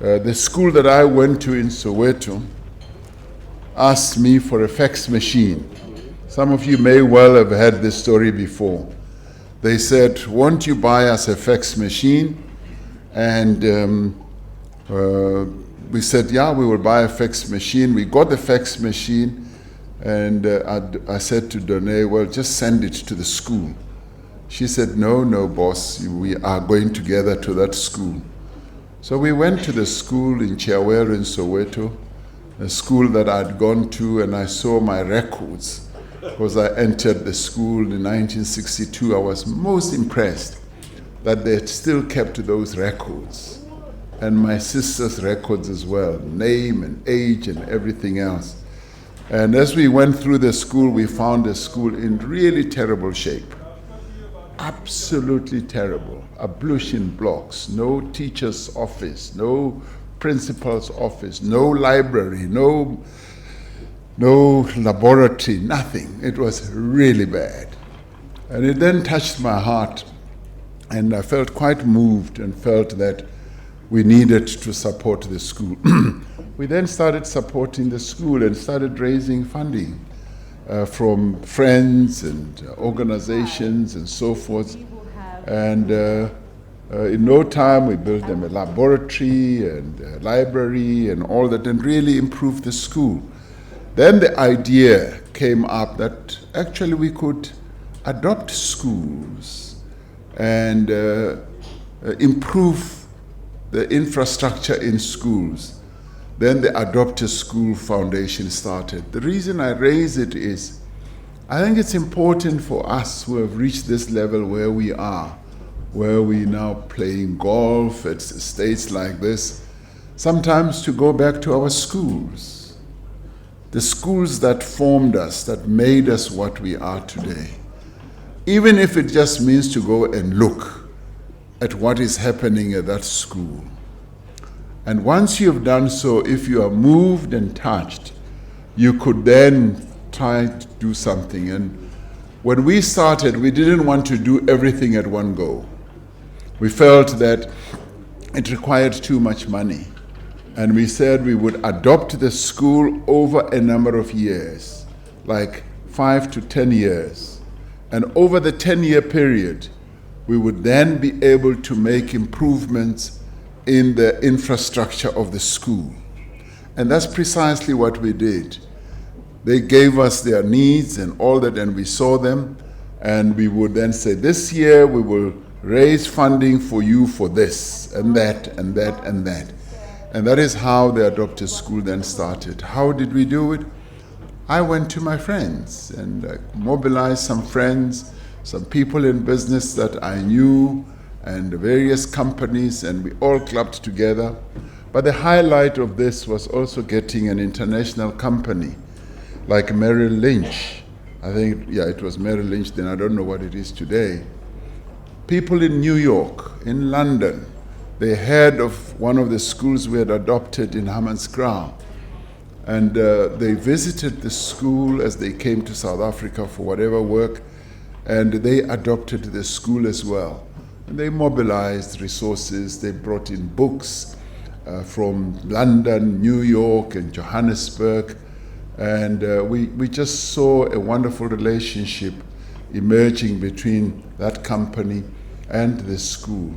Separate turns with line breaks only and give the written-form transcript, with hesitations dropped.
The school that I went to in Soweto asked me for a fax machine. Some of you may well have heard this story before. They said, won't you buy us a fax machine? And we said, yeah, we will buy a fax machine. We got the fax machine, and I said to Donnay, well, just send it to the school. She said, no, boss, we are going together to that school. So we went to the school in Chiawero in Soweto, a school that I'd gone to, and I saw my records. Because I entered the school in 1962, I was most impressed that they had still kept those records, and my sister's records as well, name and age and everything else. And as we went through the school, we found the school in really terrible shape. Absolutely terrible. Ablution blocks, no teacher's office, no principal's office, no library, no laboratory, nothing. It was really bad. And it then touched my heart, and I felt quite moved and felt that we needed to support the school. We then started supporting the school and started raising funding from friends and organizations and so forth. And in no time, we built them a laboratory and a library and all that, and really improved the school. Then the idea came up that actually we could adopt schools and improve the infrastructure in schools. Then the Adopt a School Foundation started. The reason I raise it is, I think it's important for us who have reached this level where we are, where we're now playing golf at estates like this, sometimes to go back to our schools. The schools that formed us, that made us what we are today. Even if it just means to go and look at what is happening at that school. And once you have done so, if you are moved and touched, you could then try to do something. And when we started, we didn't want to do everything at one go. We felt that it required too much money. And we said we would adopt the school over a number of years, like 5 to 10 years. And over the 10-year period, we would then be able to make improvements in the infrastructure of the school. And that's precisely what we did. They gave us their needs and all that, and we saw them, and we would then say, this year we will raise funding for you for this, and that, and that, and that. And that is how the Adopt a School then started. How did we do it? I went to my friends, and I mobilized some friends, some people in business that I knew, and various companies, and we all clubbed together. But the highlight of this was also getting an international company like Merrill Lynch. I think, yeah, it was Merrill Lynch then, I don't know what it is today. People in New York, in London, they heard of one of the schools we had adopted in Hammanskraal. And they visited the school as they came to South Africa for whatever work, and they adopted the school as well. And they mobilized resources. They brought in books from London, New York, and Johannesburg. And we just saw a wonderful relationship emerging between that company and the school.